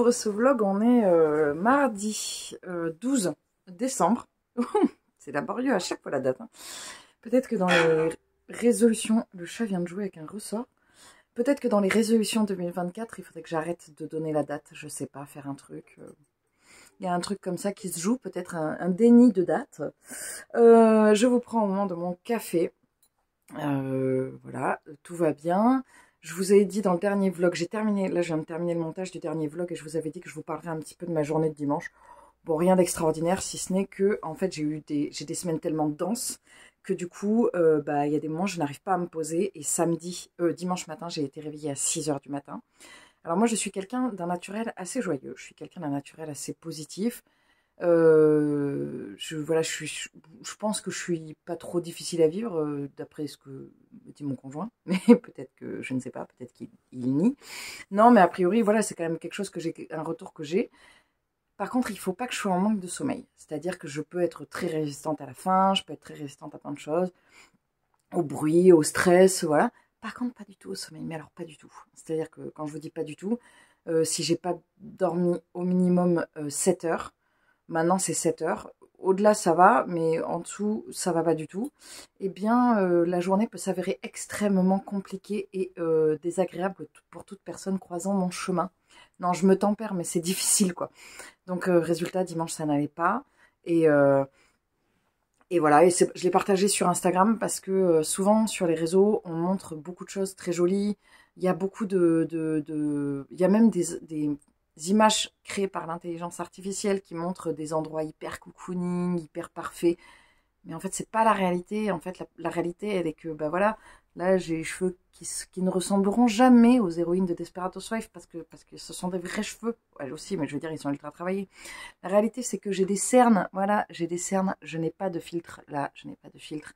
j'enregistre ce vlog, on est mardi 12 décembre. C'est laborieux à chaque fois la date. Hein. Peut-être que dans les résolutions, le chat vient de jouer avec un ressort. Peut-être que dans les résolutions 2024, il faudrait que j'arrête de donner la date. Je sais pas, faire un truc. Il y a un truc comme ça qui se joue, peut-être un déni de date. Je vous prends au moment de mon café. Voilà, tout va bien. Je vous ai dit dans le dernier vlog, j'ai terminé, là je viens de terminer le montage du dernier vlog et je vous avais dit que je vous parlerais un petit peu de ma journée de dimanche. Bon, rien d'extraordinaire, si ce n'est que, en fait, j'ai des semaines tellement denses que du coup, il y a des moments où je n'arrive pas à me poser. Et dimanche matin, j'ai été réveillée à 6 h du matin. Alors moi, je suis quelqu'un d'un naturel assez joyeux, je suis quelqu'un d'un naturel assez positif. Je pense que je suis pas trop difficile à vivre, d'après ce que me dit mon conjoint, mais peut-être que, je ne sais pas, peut-être qu'il nie. Non, mais a priori, voilà, c'est quand même quelque chose un retour que j'ai. Par contre, il faut pas que je sois en manque de sommeil. C'est-à-dire que je peux être très résistante à la faim, je peux être très résistante à plein de choses, au bruit, au stress, voilà. Par contre, pas du tout au sommeil, mais alors pas du tout. C'est-à-dire que quand je vous dis pas du tout, si j'ai pas dormi au minimum 7 heures, maintenant c'est 7 heures, au-delà ça va, mais en dessous ça va pas du tout, eh bien la journée peut s'avérer extrêmement compliquée et désagréable pour toute personne croisant mon chemin. Non, je me tempère, mais c'est difficile quoi. Donc résultat, dimanche ça n'allait pas, et voilà, je l'ai partagé sur Instagram parce que souvent sur les réseaux, on montre beaucoup de choses très jolies. Il y a beaucoup il y a même des images créées par l'intelligence artificielle qui montrent des endroits hyper cocooning, hyper parfaits. Mais en fait, c'est pas la réalité. En fait, la réalité, elle est que, bah voilà, là, j'ai les cheveux qui ne ressembleront jamais aux héroïnes de Desperate Housewives parce que ce sont des vrais cheveux. Elle aussi, mais je veux dire, ils sont ultra travaillés. La réalité, c'est que j'ai des cernes. Voilà, j'ai des cernes. Je n'ai pas de filtre. Là, je n'ai pas de filtre.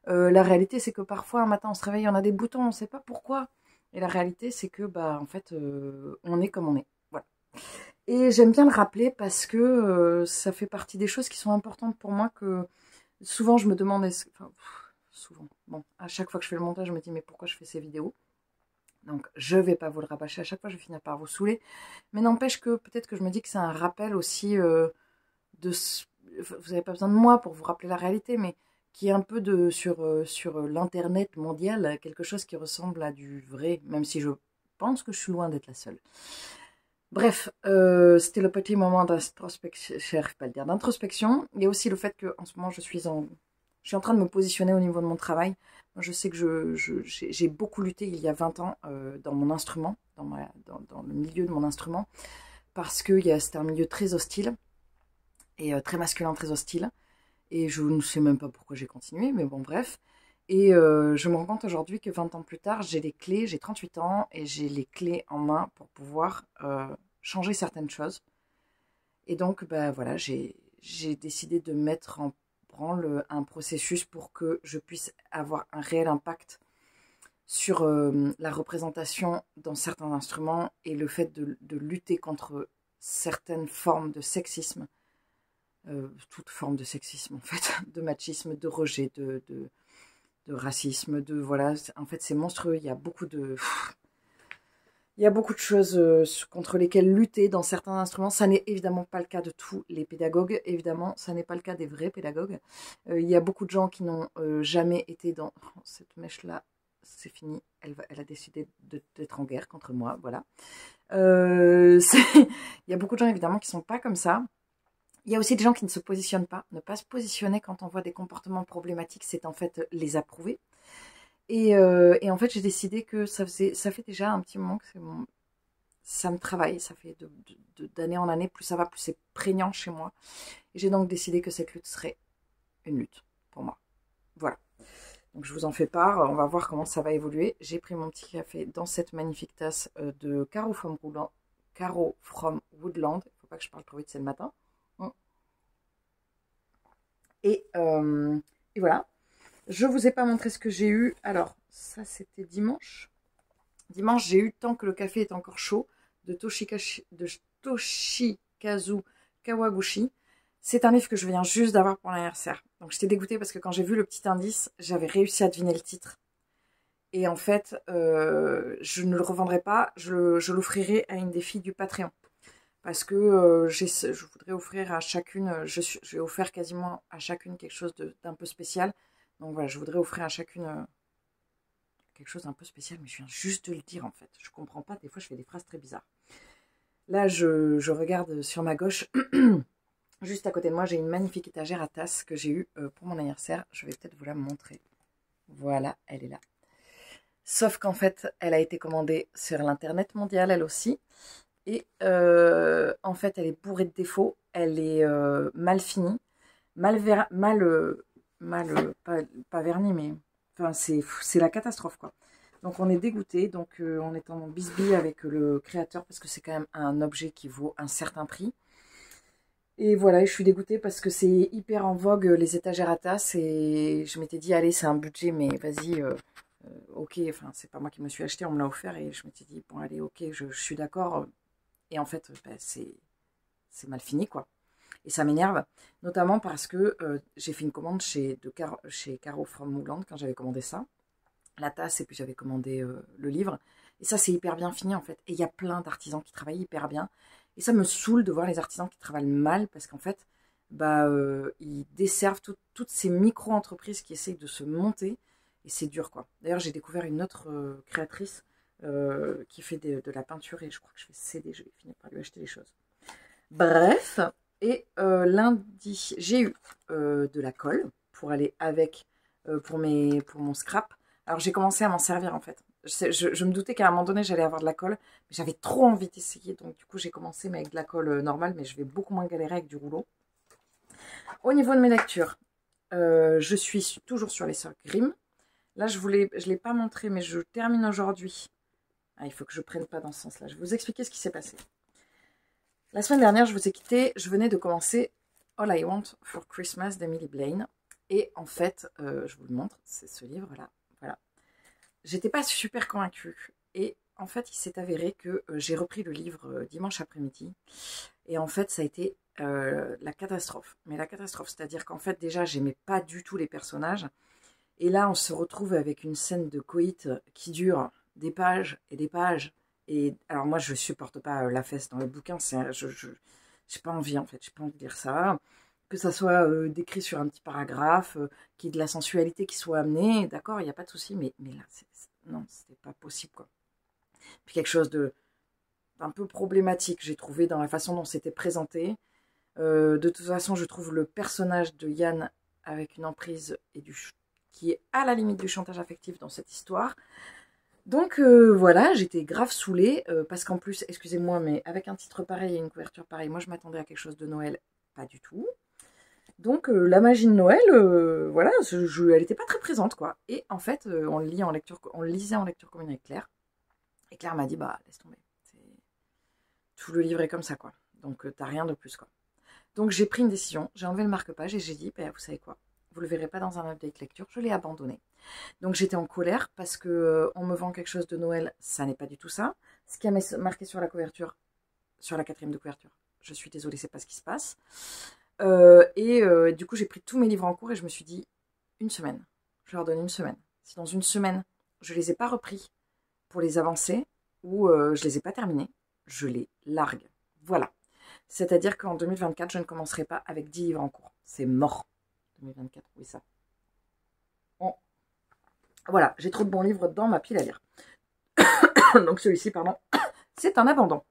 La réalité, c'est que parfois, un matin, on se réveille, on a des boutons, on ne sait pas pourquoi. Et la réalité, c'est que, en fait, on est comme on est. Voilà. Et j'aime bien le rappeler parce que ça fait partie des choses qui sont importantes pour moi que souvent je me demande, souvent, bon, à chaque fois que je fais le montage, je me dis mais pourquoi je fais ces vidéos? Donc je vais pas vous le rabâcher à chaque fois, je vais finir par vous saouler. Mais n'empêche que peut-être que je me dis que c'est un rappel aussi de... Vous n'avez pas besoin de moi pour vous rappeler la réalité, mais qui est un peu sur l'internet mondial, quelque chose qui ressemble à du vrai, même si je pense que je suis loin d'être la seule. Bref, c'était le petit moment d'introspection, j'arrive pas à le dire, d'introspection. Il y a aussi le fait que en ce moment je suis en train de me positionner au niveau de mon travail. Moi, je sais que j'ai beaucoup lutté il y a 20 ans dans mon instrument, dans le milieu de mon instrument, parce que c'était un milieu très hostile et très masculin, très hostile. Et je ne sais même pas pourquoi j'ai continué, mais bon, bref. Et je me rends compte aujourd'hui que 20 ans plus tard, j'ai les clés, j'ai 38 ans, et j'ai les clés en main pour pouvoir changer certaines choses. Et donc, voilà, j'ai décidé de mettre en branle un processus pour que je puisse avoir un réel impact sur la représentation dans certains instruments et le fait de lutter contre certaines formes de sexisme. Toute forme de sexisme en fait, de machisme, de rejet, de racisme, voilà, en fait c'est monstrueux, il y a beaucoup de choses contre lesquelles lutter dans certains instruments. Ça n'est évidemment pas le cas de tous les pédagogues, évidemment, ça n'est pas le cas des vrais pédagogues. Il y a beaucoup de gens qui n'ont jamais été dans... Oh, cette mèche-là, c'est fini, elle a décidé d'être en guerre contre moi, voilà. Il y a beaucoup de gens évidemment qui ne sont pas comme ça. Il y a aussi des gens qui ne se positionnent pas. Ne pas se positionner quand on voit des comportements problématiques, c'est en fait les approuver. Et en fait, j'ai décidé que ça fait déjà un petit moment que ça me travaille. Ça fait d'année en année, plus ça va, plus c'est prégnant chez moi. Et j'ai donc décidé que cette lutte serait une lutte pour moi. Voilà. Donc je vous en fais part. On va voir comment ça va évoluer. J'ai pris mon petit café dans cette magnifique tasse de Caro from Woodland. Il ne faut pas que je parle trop vite, c'est le matin. Et voilà. Je vous ai pas montré ce que j'ai eu. Alors, ça, c'était dimanche. Dimanche, j'ai eu, tant que le café est encore chaud, de Toshikazu Kawaguchi. C'est un livre que je viens juste d'avoir pour l'anniversaire. Donc, j'étais dégoûtée parce que quand j'ai vu le petit indice, j'avais réussi à deviner le titre. Et en fait, je ne le revendrai pas. Je l'offrirai à une des filles du Patreon. parce que je voudrais offrir à chacune, j'ai offert quasiment à chacune quelque chose d'un peu spécial. Donc voilà, je voudrais offrir à chacune quelque chose d'un peu spécial, mais je viens juste de le dire en fait. Je comprends pas, des fois je fais des phrases très bizarres. Là, je regarde sur ma gauche, juste à côté de moi, j'ai une magnifique étagère à tasses que j'ai eue pour mon anniversaire. Je vais peut-être vous la montrer. Voilà, elle est là. Sauf qu'en fait, elle a été commandée sur l'internet mondial, elle aussi. Et en fait, elle est bourrée de défauts. Elle est mal finie, pas vernie, mais enfin, c'est la catastrophe, quoi. Donc, on est dégoûté. Donc, on est en bisbille avec le créateur parce que c'est quand même un objet qui vaut un certain prix. Et voilà, je suis dégoûtée parce que c'est hyper en vogue les étagères à tasses. Et je m'étais dit, allez, c'est un budget, mais vas-y. Ok, enfin, c'est pas moi qui me suis acheté, on me l'a offert et je m'étais dit, bon, allez, ok, je suis d'accord. Et en fait, bah, c'est mal fini, quoi. Et ça m'énerve, notamment parce que j'ai fait une commande chez Caro From Moulante quand j'avais commandé ça, la tasse, et puis j'avais commandé le livre. Et ça, c'est hyper bien fini, en fait. Et il y a plein d'artisans qui travaillent hyper bien. Et ça me saoule de voir les artisans qui travaillent mal, parce qu'en fait, bah, ils desservent toutes ces micro-entreprises qui essayent de se monter. Et c'est dur, quoi. D'ailleurs, j'ai découvert une autre créatrice qui fait de la peinture, et je crois que je vais céder, je vais finir par lui acheter les choses. Bref, et lundi, j'ai eu de la colle pour aller avec, pour mon scrap. Alors, j'ai commencé à m'en servir, en fait. Je me doutais qu'à un moment donné, j'allais avoir de la colle, mais j'avais trop envie d'essayer. Donc, du coup, j'ai commencé mais avec de la colle normale, mais je vais beaucoup moins galérer avec du rouleau. Au niveau de mes lectures, je suis toujours sur les sœurs Grimm. Là, je ne l'ai pas montré, mais je termine aujourd'hui. Ah, il faut que je ne prenne pas dans ce sens-là. Je vais vous expliquer ce qui s'est passé. La semaine dernière, je vous ai quitté. Je venais de commencer All I Want for Christmas d'Emily Blaine. Et en fait, je vous le montre, c'est ce livre-là. Voilà. J'étais pas super convaincue. Et en fait, il s'est avéré que j'ai repris le livre dimanche après-midi. Et en fait, ça a été la catastrophe. Mais la catastrophe, c'est-à-dire qu'en fait, déjà, j'aimais pas du tout les personnages. Et là, on se retrouve avec une scène de coït qui dure des pages et des pages. Et alors moi, je supporte pas la fesse dans le bouquin. J'ai pas envie, en fait. J'ai pas envie de lire ça. Que ça soit décrit sur un petit paragraphe, qu'il y ait de la sensualité qui soit amenée, d'accord, il n'y a pas de souci. Mais là, non, c'était pas possible, quoi. Puis quelque chose d'un peu problématique, j'ai trouvé, dans la façon dont c'était présenté. De toute façon, je trouve le personnage de Yann avec une emprise et qui est à la limite du chantage affectif dans cette histoire. Donc voilà, j'étais grave saoulée, parce qu'en plus, excusez-moi, mais avec un titre pareil et une couverture pareille, moi je m'attendais à quelque chose de Noël, pas du tout. Donc la magie de Noël, voilà, elle n'était pas très présente, quoi. Et en fait, on le lisait en lecture commune avec Claire. Et Claire m'a dit, bah laisse tomber, tout le livre est comme ça, quoi. Donc t'as rien de plus, quoi. Donc j'ai pris une décision, j'ai enlevé le marque-page et j'ai dit, bah, vous savez quoi, vous le verrez pas dans un update lecture, je l'ai abandonné. Donc j'étais en colère parce que on me vend quelque chose de Noël, ça n'est pas du tout ça. Ce qui a marqué sur la couverture, sur la quatrième de couverture, je suis désolée, c'est pas ce qui se passe. Du coup, j'ai pris tous mes livres en cours et je me suis dit, une semaine, je leur donne une semaine. Si dans une semaine, je les ai pas repris pour les avancer ou je les ai pas terminés, je les largue. Voilà. C'est-à-dire qu'en 2024, je ne commencerai pas avec 10 livres en cours. C'est mort. 2024, oui ça. Bon. Voilà, j'ai trop de bons livres dans ma pile à lire. Donc celui-ci, pardon, c'est un abandon.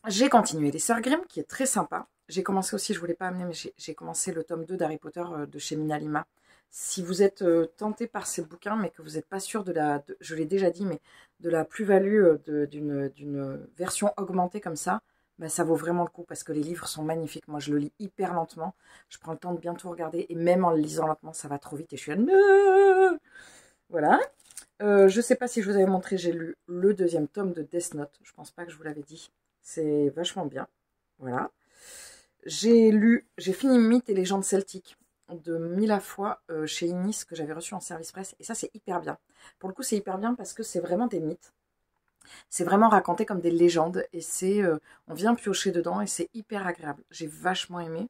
J'ai continué Les Sœurs Grimm, qui est très sympa. J'ai commencé aussi, je ne voulais pas amener, mais j'ai commencé le tome 2 d'Harry Potter de chez Minalima. Si vous êtes tenté par ces bouquins, mais que vous n'êtes pas sûr je l'ai déjà dit, mais de la plus-value d'une version augmentée comme ça, bah, ça vaut vraiment le coup parce que les livres sont magnifiques. Moi, je le lis hyper lentement. Je prends le temps de bien tout regarder et même en le lisant lentement, ça va trop vite et je suis à... Voilà. Je ne sais pas si je vous avais montré, j'ai lu le deuxième tome de Death Note. Je pense pas que je vous l'avais dit. C'est vachement bien. Voilà. J'ai fini Mythes et légendes celtiques de Mille fois chez Inis que j'avais reçu en service presse. Et ça, c'est hyper bien. Pour le coup, c'est hyper bien parce que c'est vraiment des mythes. C'est vraiment raconté comme des légendes. Et on vient piocher dedans et c'est hyper agréable. J'ai vachement aimé.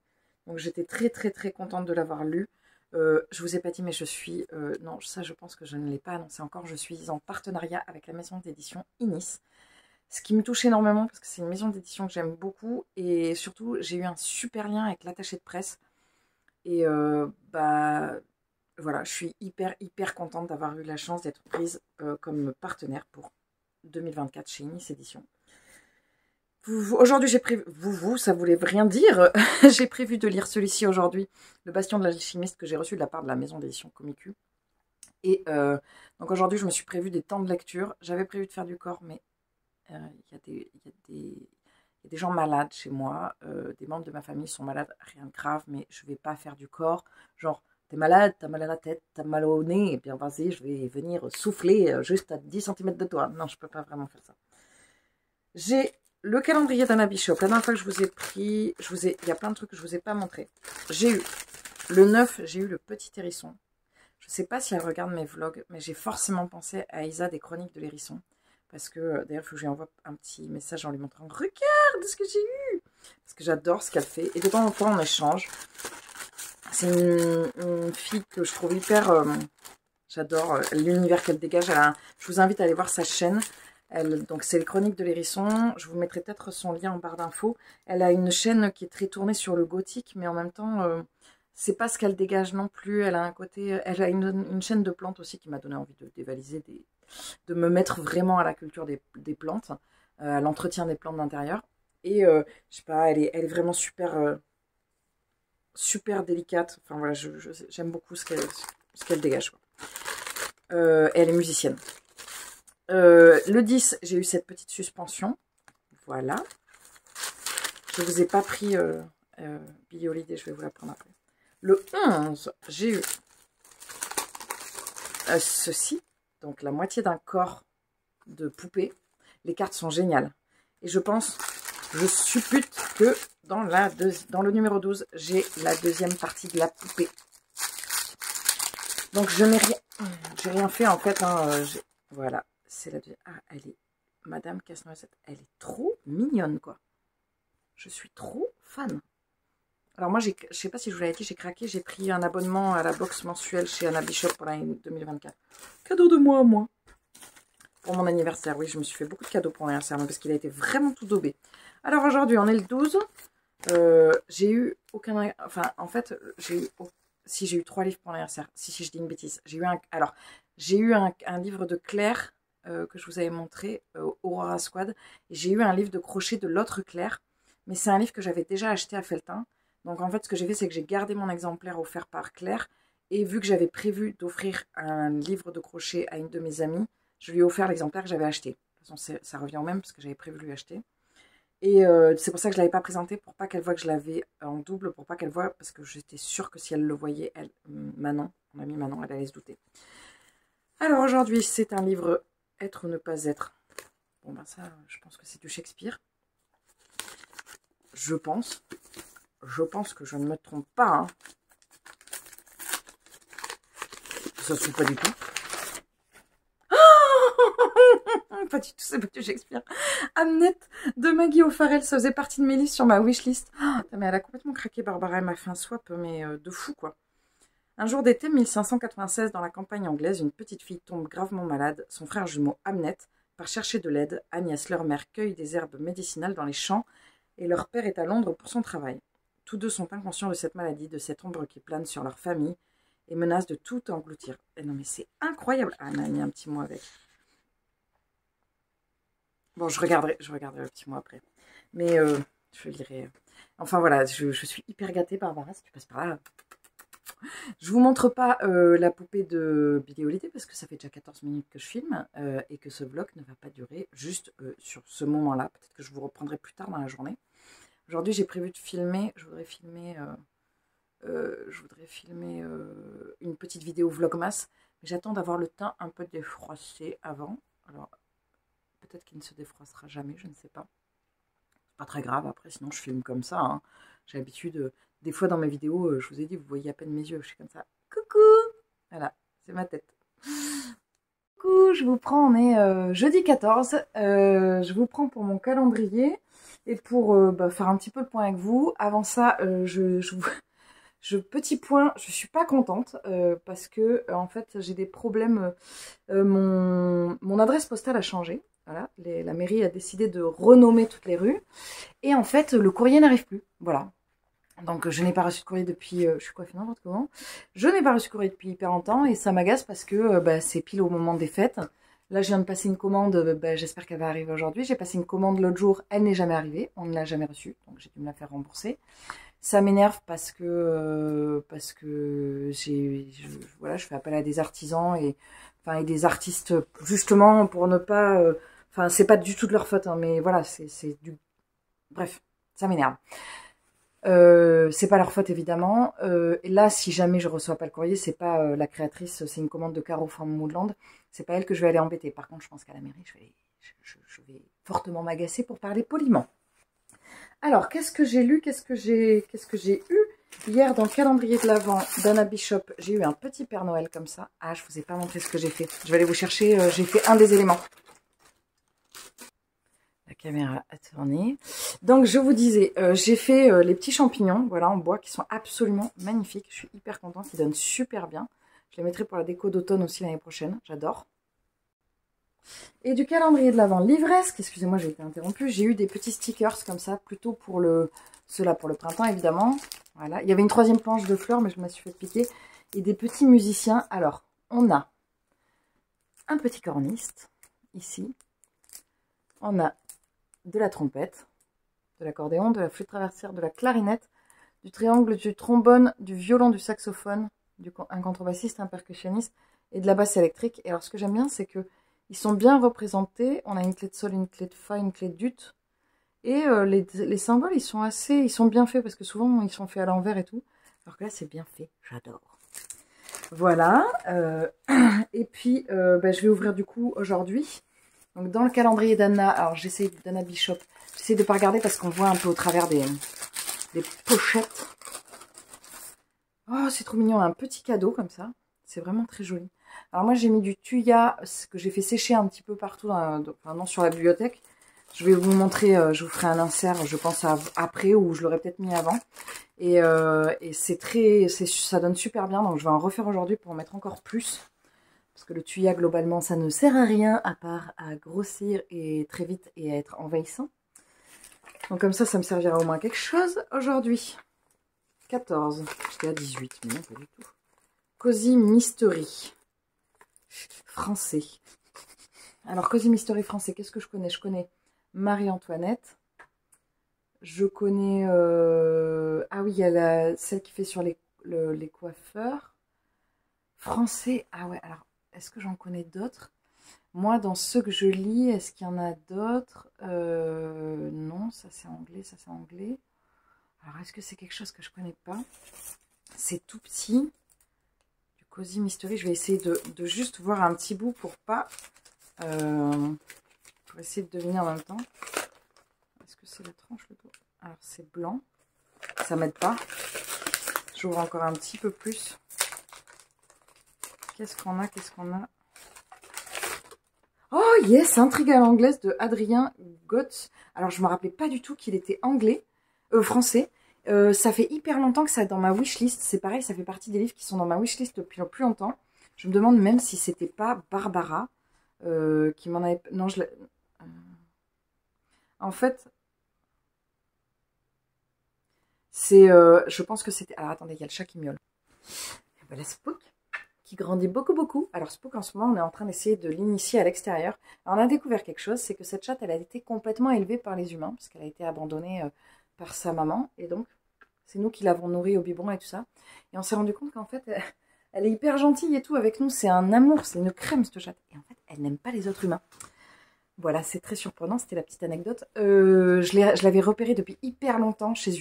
Donc j'étais très très très contente de l'avoir lu. Je vous ai pas dit, mais je suis... non, ça je pense que je ne l'ai pas annoncé encore. Je suis en partenariat avec la maison d'édition Inis. Ce qui me touche énormément parce que c'est une maison d'édition que j'aime beaucoup et surtout j'ai eu un super lien avec l'attaché de presse et bah voilà, je suis hyper contente d'avoir eu la chance d'être prise comme partenaire pour 2024 chez Inis Éditions. Aujourd'hui, j'ai prévu, ça voulait rien dire. J'ai prévu de lire celui-ci aujourd'hui, Le Bastion de l'Alchimiste, que j'ai reçu de la part de la maison d'édition Comicu. Et donc aujourd'hui, je me suis prévu des temps de lecture. J'avais prévu de faire du corps, mais il y a des gens malades chez moi. Des membres de ma famille sont malades, rien de grave, mais je vais pas faire du corps. Genre, t'es malade, t'as mal à la tête, t'as mal au nez, et bien vas-y, je vais venir souffler juste à 10 cm de toi. Non, je peux pas vraiment faire ça. J'ai le calendrier d'Anna Bishop. La dernière fois que je vous ai pris, il y a plein de trucs que je vous ai pas montré. J'ai eu le 9, j'ai eu le petit hérisson. Je sais pas si elle regarde mes vlogs, mais j'ai forcément pensé à Isa des Chroniques de l'Hérisson. Parce que, d'ailleurs, il faut que je lui envoie un petit message en lui montrant « Regarde ce que j'ai eu !» Parce que j'adore ce qu'elle fait. Et de temps en temps, on échange. C'est une fille que je trouve hyper... j'adore l'univers qu'elle dégage. Je vous invite à aller voir sa chaîne. Donc c'est les Chroniques de l'Hérisson. Je vous mettrai peut-être son lien en barre d'infos. Elle a une chaîne qui est très tournée sur le gothique, mais en même temps, c'est pas ce qu'elle dégage non plus. Elle a un côté, elle a une chaîne de plantes aussi qui m'a donné envie de dévaliser, de me mettre vraiment à la culture des plantes, à l'entretien des plantes d'intérieur. Et je sais pas, elle est vraiment super délicate. Enfin voilà, j'aime beaucoup ce qu'elle dégage, quoi. Elle est musicienne. Le 10, j'ai eu cette petite suspension. Voilà. Je ne vous ai pas pris Billie Holiday, je vais vous la prendre après. Le 11, j'ai eu ceci. Donc la moitié d'un corps de poupée. Les cartes sont géniales. Et je suppute que dans le numéro 12, j'ai la deuxième partie de la poupée. Donc je n'ai rien fait en fait. Hein, voilà. C'est la deuxième. Ah, elle est... Madame Casse-Noisette, elle est trop mignonne, quoi. Je suis trop fan. Alors moi, je sais pas si je vous l'avais dit, j'ai craqué. J'ai pris un abonnement à la box mensuelle chez Anna Bishop pour l'année 2024. Cadeau de moi à moi. Pour mon anniversaire, oui, je me suis fait beaucoup de cadeaux pour l'anniversaire, parce qu'il a été vraiment tout daubé. Alors aujourd'hui, on est le 12. J'ai eu aucun... Enfin, en fait, j'ai eu... Si, j'ai eu 3 livres pour l'anniversaire. Si, je dis une bêtise. J'ai eu un livre de Claire que je vous avais montré, Aurora Squad. J'ai eu un livre de crochet de l'autre Claire, mais c'est un livre que j'avais déjà acheté à Felletin. Donc en fait, ce que j'ai fait, c'est que j'ai gardé mon exemplaire offert par Claire, et vu que j'avais prévu d'offrir un livre de crochet à une de mes amies, je lui ai offert l'exemplaire que j'avais acheté. De toute façon, ça revient au même, parce que j'avais prévu de lui acheter. Et c'est pour ça que je ne l'avais pas présenté, pour pas qu'elle voie que je l'avais en double, pour pas qu'elle voie, parce que j'étais sûre que si elle le voyait, Manon, mon amie Manon, elle allait se douter. Alors aujourd'hui, c'est un livre Être ou ne pas être. Bon ben ça, je pense que c'est du Shakespeare. Je pense que je ne me trompe pas. Hein. Ça ne se fait pas du tout. Pas du tout, c'est pas du Shakespeare. Hamnet de Maggie O'Farrell, ça faisait partie de mes livres sur ma wishlist. Oh, mais elle a complètement craqué, Barbara. Elle m'a fait un swap, mais de fou, quoi. Un jour d'été 1596, dans la campagne anglaise, une petite fille tombe gravement malade. Son frère jumeau Hamnet part chercher de l'aide. Agnès, leur mère, cueille des herbes médicinales dans les champs et leur père est à Londres pour son travail. Tous deux sont inconscients de cette maladie, de cette ombre qui plane sur leur famille et menace de tout engloutir. Et non mais c'est incroyable. Anne a mis un petit mot avec. Bon, je regarderai le petit mot après. Mais je lirai. Enfin voilà, je suis hyper gâtée, Barbara, si tu passes par là. Je vous montre pas la poupée de Billie Holiday parce que ça fait déjà 14 minutes que je filme et que ce vlog ne va pas durer juste sur ce moment-là. Peut-être que je vous reprendrai plus tard dans la journée. Aujourd'hui, j'ai prévu de filmer. Je voudrais filmer une petite vidéo vlogmas. Mais j'attends d'avoir le teint un peu défroissé avant. Alors, peut-être qu'il ne se défroissera jamais, je ne sais pas. C'est pas très grave, après, sinon je filme comme ça. Hein. J'ai l'habitude, des fois dans mes vidéos, je vous ai dit, vous voyez à peine mes yeux, je suis comme ça. Coucou! Voilà, c'est ma tête. Coucou, je vous prends, on est jeudi 14. Je vous prends pour mon calendrier et pour faire un petit peu le point avec vous. Avant ça, petit point, je suis pas contente parce que en fait j'ai des problèmes. Mon adresse postale a changé. Voilà, la mairie a décidé de renommer toutes les rues. Et en fait, le courrier n'arrive plus. Voilà. Donc, je n'ai pas reçu de courrier depuis... je suis coiffée n'importe comment. Je n'ai pas reçu de courrier depuis hyper longtemps. Et ça m'agace parce que bah, c'est pile au moment des fêtes. Là, je viens de passer une commande. Bah, j'espère qu'elle va arriver aujourd'hui. J'ai passé une commande l'autre jour. Elle n'est jamais arrivée. On ne l'a jamais reçue. Donc, j'ai dû me la faire rembourser. Ça m'énerve parce que voilà, je fais appel à des artisans et des artistes justement pour ne pas enfin c'est pas du tout de leur faute hein, mais voilà, c'est du bref, ça m'énerve. C'est pas leur faute évidemment. Et là, si jamais je reçois pas le courrier, c'est pas la créatrice, c'est une commande de Caro from Moodland. C'est pas elle que je vais aller embêter. Par contre, je pense qu'à la mairie, je vais fortement m'agacer pour parler poliment. Alors, qu'est-ce que j'ai lu? Qu'est-ce que j'ai eu? Hier, dans le calendrier de l'Avent d'Anna Bishop, j'ai eu un petit Père Noël comme ça. Ah, je vous ai pas montré ce que j'ai fait. Je vais aller vous chercher. J'ai fait un des éléments. La caméra a tourné. Donc, je vous disais, j'ai fait les petits champignons, voilà, en bois, qui sont absolument magnifiques. Je suis hyper contente. Ils donnent super bien. Je les mettrai pour la déco d'automne aussi l'année prochaine. J'adore. Et du calendrier de l'Avent livresque, excusez-moi, j'ai été interrompue, j'ai eu des petits stickers comme ça, plutôt pour ceux-là pour le printemps évidemment. Voilà, il y avait une troisième planche de fleurs, mais je me suis fait piquer. Et des petits musiciens. Alors, on a un petit corniste, ici. On a de la trompette, de l'accordéon, de la flûte traversière, de la clarinette, du triangle, du trombone, du violon, du saxophone, un contrebassiste, un percussionniste et de la basse électrique. Et alors, ce que j'aime bien, c'est que ils sont bien représentés. On a une clé de sol, une clé de fa, une clé d'ut. Et les symboles, ils sont bien faits parce que souvent, ils sont faits à l'envers et tout. Alors que là, c'est bien fait. J'adore. Voilà. Et puis, je vais ouvrir du coup aujourd'hui. Donc, dans le calendrier d'Anna, alors j'essaie d'Anna Bishop. J'essaie de ne pas regarder parce qu'on voit un peu au travers des pochettes. Oh, c'est trop mignon. On a un petit cadeau comme ça. C'est vraiment très joli. Alors moi j'ai mis du thuya que j'ai fait sécher un petit peu partout sur la bibliothèque. Je vais vous montrer, je vous ferai un insert, je pense après ou je l'aurais peut-être mis avant. Et ça donne super bien, donc je vais en refaire aujourd'hui pour en mettre encore plus. Parce que le thuya globalement ça ne sert à rien à part à grossir et très vite et à être envahissant. Donc comme ça me servira au moins quelque chose aujourd'hui. 14, j'étais à 18, mais non pas du tout. Cozy Mystery. Français. Alors, Cozy Mystery français, qu'est-ce que je connais? Je connais Marie-Antoinette. Je connais... Ah oui, il y a celle qui fait sur les coiffeurs. Français. Ah ouais, alors, est-ce que j'en connais d'autres? Moi, dans ceux que je lis, est-ce qu'il y en a d'autres? Non, ça c'est anglais, ça c'est anglais. Alors, est-ce que c'est quelque chose que je connais pas? C'est tout petit. Cozy Mystery, je vais essayer de juste voir un petit bout pour pas... pour essayer de deviner en même temps. Est-ce que c'est la tranche le dos? Alors c'est blanc. Ça m'aide pas. J'ouvre encore un petit peu plus. Qu'est-ce qu'on a? Qu'est-ce qu'on a? Oh yes, Intrigue à l'anglaise de Adrien Gotz. Alors je me rappelais pas du tout qu'il était français. Ça fait hyper longtemps que ça est dans ma wishlist. C'est pareil, ça fait partie des livres qui sont dans ma wishlist depuis plus longtemps. Je me demande même si c'était pas Barbara qui m'en avait... Non, en fait, c'est... je pense que c'était... Alors attendez, il y a le chat qui miaule. Et ben, la Spook qui grandit beaucoup. Alors Spook, en ce moment, on est en train d'essayer de l'initier à l'extérieur. Alors on a découvert quelque chose, c'est que cette chatte, elle a été complètement élevée par les humains, parce qu'elle a été abandonnée... par sa maman, et donc c'est nous qui l'avons nourrie au biberon et tout ça, et on s'est rendu compte qu'en fait elle est hyper gentille et tout avec nous, c'est un amour, c'est une crème cette chatte, et en fait elle n'aime pas les autres humains. Voilà, c'est très surprenant, c'était la petite anecdote. Je l'avais repérée depuis hyper longtemps chez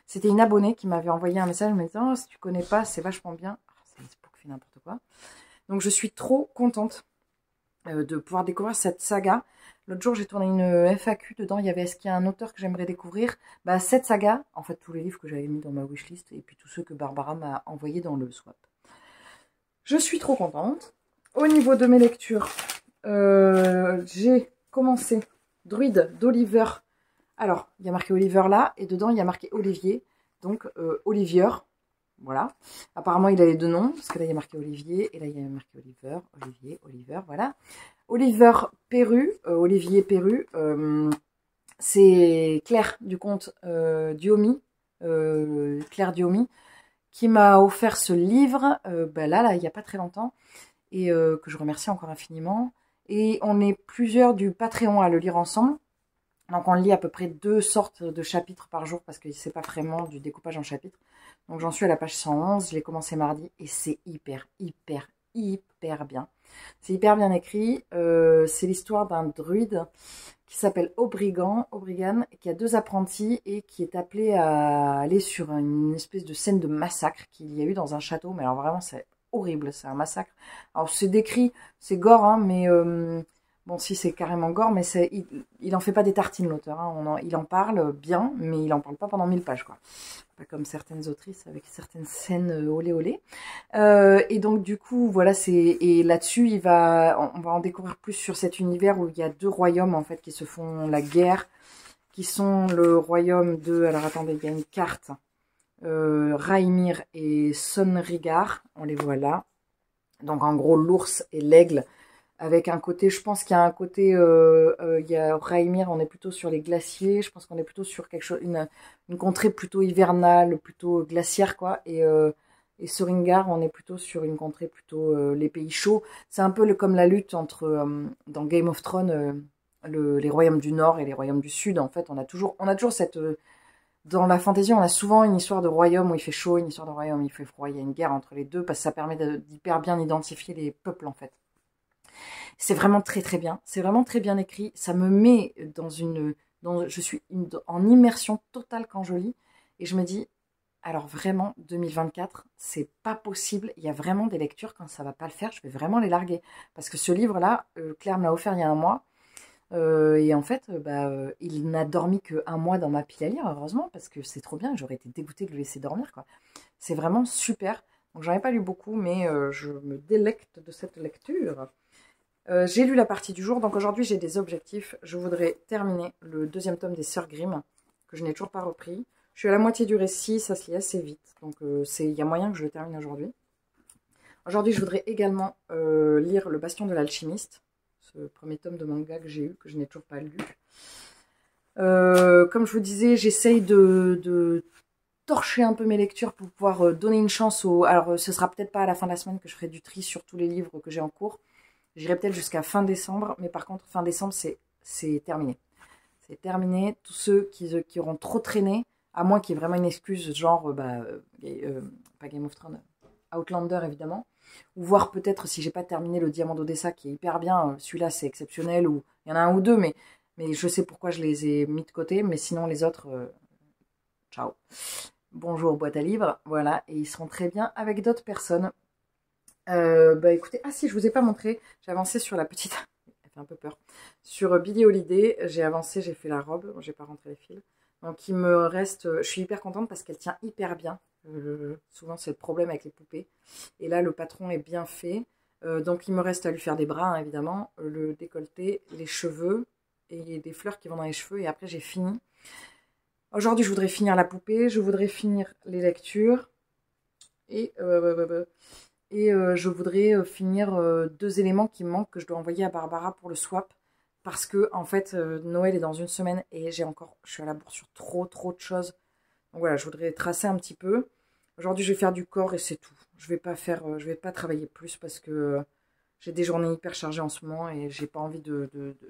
c'était une abonnée qui m'avait envoyé un message me disant oh, si tu connais pas, c'est vachement bien. C'est Facebook fait n'importe quoi. Donc je suis trop contente de pouvoir découvrir cette saga. L'autre jour, j'ai tourné une FAQ. Dedans, il y avait est-ce qu'il y a un auteur que j'aimerais découvrir? Bah, cette saga, en fait, tous les livres que j'avais mis dans ma wishlist, et puis tous ceux que Barbara m'a envoyés dans le swap. Je suis trop contente. Au niveau de mes lectures, j'ai commencé Druide d'Oliver. Alors, il y a marqué Oliver là, et dedans, il y a marqué Olivier. Donc, Olivier. voilà. Apparemment, il a les deux noms, parce que là, il y a marqué Olivier, et là, il y a marqué Oliver. Olivier, Oliver, voilà. Oliver Perru, Olivier Perru, c'est Claire du compte Diomi, Claire Diomi, qui m'a offert ce livre, là, il n'y a pas très longtemps, et que je remercie encore infiniment. Et on est plusieurs du Patreon à le lire ensemble. Donc on lit à peu près 2 sortes de chapitres par jour parce que c'est pas vraiment du découpage en chapitres. Donc j'en suis à la page 111, je l'ai commencé mardi et c'est hyper bien. C'est hyper bien écrit. C'est l'histoire d'un druide qui s'appelle Obrigan, qui a 2 apprentis et qui est appelé à aller sur une espèce de scène de massacre qu'il y a eu dans un château. Mais alors vraiment c'est horrible, c'est un massacre. Alors c'est décrit, c'est gore, hein, mais bon, si c'est carrément gore, mais il en fait pas des tartines, l'auteur. Hein. Il en parle bien, mais il en parle pas pendant 1000 pages, quoi. Pas comme certaines autrices avec certaines scènes olé olé. Et donc, du coup, voilà, et là-dessus, on va en découvrir plus sur cet univers où il y a 2 royaumes, en fait, qui se font la guerre, qui sont le royaume de, alors attendez, il y a une carte, Raimir et Sonrigar, on les voit là. Donc, en gros, l'ours et l'aigle, avec un côté, je pense qu'il y a un côté, il y a Raimir, on est plutôt sur les glaciers, je pense qu'on est plutôt sur quelque chose, une contrée plutôt hivernale, plutôt glaciaire, quoi, et Soringar, on est plutôt sur une contrée plutôt les pays chauds. C'est un peu comme la lutte entre, dans Game of Thrones, les royaumes du Nord et les royaumes du Sud, en fait, on a toujours cette, dans la fantasy, on a souvent une histoire de royaume où il fait chaud, une histoire de royaume où il fait froid, il y a une guerre entre les deux, parce que ça permet d'hyper bien identifier les peuples, en fait. C'est vraiment très bien. C'est vraiment très bien écrit. Ça me met je suis en immersion totale quand je lis. Et je me dis, alors vraiment, 2024, c'est pas possible. Il y a vraiment des lectures, quand ça va pas le faire, je vais vraiment les larguer. Parce que ce livre-là, Claire me l'a offert il y a un mois. Et en fait, il n'a dormi que 1 mois dans ma pile à lire, heureusement, parce que c'est trop bien. J'aurais été dégoûtée de le laisser dormir, quoi. C'est vraiment super. Donc j'en ai pas lu beaucoup, mais je me délecte de cette lecture. J'ai lu la partie du jour, donc aujourd'hui j'ai des objectifs. Je voudrais terminer le 2e tome des Sœurs Grimm, que je n'ai toujours pas repris. Je suis à la moitié du récit, ça se lit assez vite, donc il y a moyen que je le termine aujourd'hui. Aujourd'hui je voudrais également lire Le Bastion de l'Alchimiste, ce premier tome de manga que j'ai eu, que je n'ai toujours pas lu. Comme je vous disais, j'essaye de torcher un peu mes lectures pour pouvoir donner une chance aux... Alors ce sera peut-être pas à la fin de la semaine que je ferai du tri sur tous les livres que j'ai en cours. J'irai peut-être jusqu'à fin décembre, mais par contre, fin décembre, c'est terminé. C'est terminé. Tous ceux qui auront trop traîné, à moins qu'il y ait vraiment une excuse, genre, pas Game of Thrones, Outlander, évidemment. Ou voir peut-être, si j'ai pas terminé le Diamant d'Odessa, qui est hyper bien, celui-là, c'est exceptionnel, ou il y en a un ou deux, mais je sais pourquoi je les ai mis de côté, mais sinon, les autres, ciao. Bonjour, boîte à livres, voilà, et ils seront très bien avec d'autres personnes. Écoutez, ah si, je vous ai pas montré, j'ai avancé sur la petite, elle fait un peu peur, sur Billie Holiday, j'ai avancé, j'ai fait la robe, j'ai pas rentré les fils, donc il me reste, je suis hyper contente parce qu'elle tient hyper bien, souvent c'est le problème avec les poupées, et là le patron est bien fait, donc il me reste à lui faire des bras, hein, évidemment, le décolleté, les cheveux, et des fleurs qui vont dans les cheveux, et après j'ai fini. Aujourd'hui je voudrais finir la poupée, je voudrais finir les lectures, et... je voudrais finir 2 éléments qui me manquent, que je dois envoyer à Barbara pour le swap. Parce que, en fait, Noël est dans 1 semaine et je suis à la bourre sur trop de choses. Donc voilà, je voudrais tracer un petit peu. Aujourd'hui, je vais faire du corps et c'est tout. Je vais pas travailler plus parce que j'ai des journées hyper chargées en ce moment et j'ai pas envie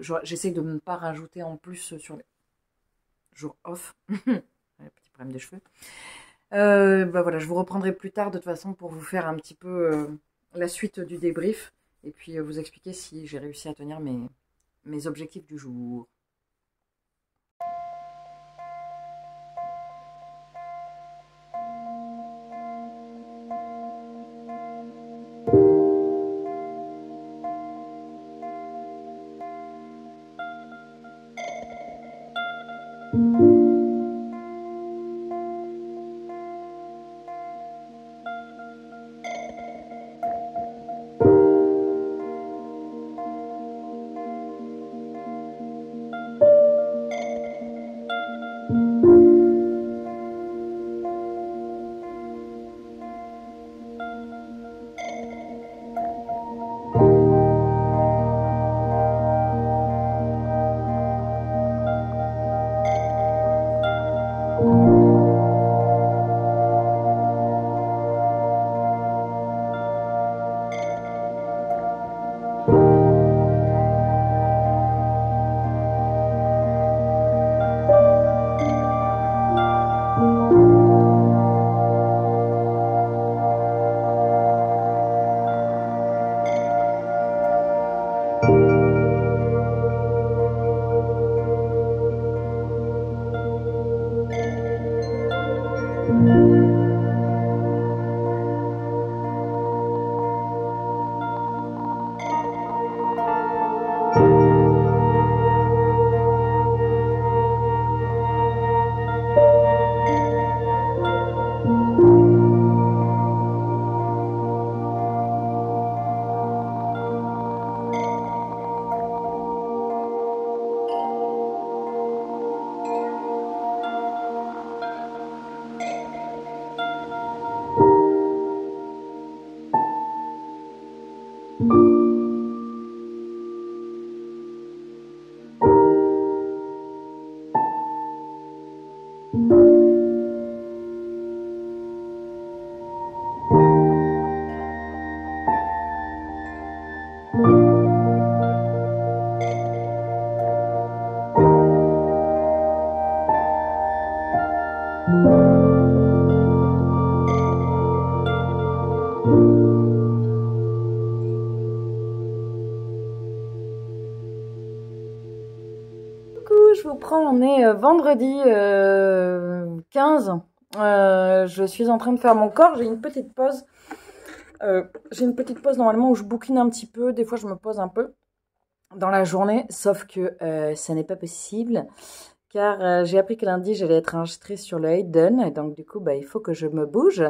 j'essaie de ne pas rajouter en plus sur les jours off. Petit problème de cheveux. Voilà, je vous reprendrai plus tard de toute façon pour vous faire un petit peu la suite du débrief et puis vous expliquer si j'ai réussi à tenir mes objectifs du jour. reprends, on est vendredi 15. Je suis en train de faire mon corps, j'ai une petite pause. Normalement où je bouquine un petit peu, des fois je me pose un peu dans la journée, sauf que ça n'est pas possible, car j'ai appris que lundi j'allais être enregistrée sur le Hayden, et donc du coup bah, il faut que je me bouge,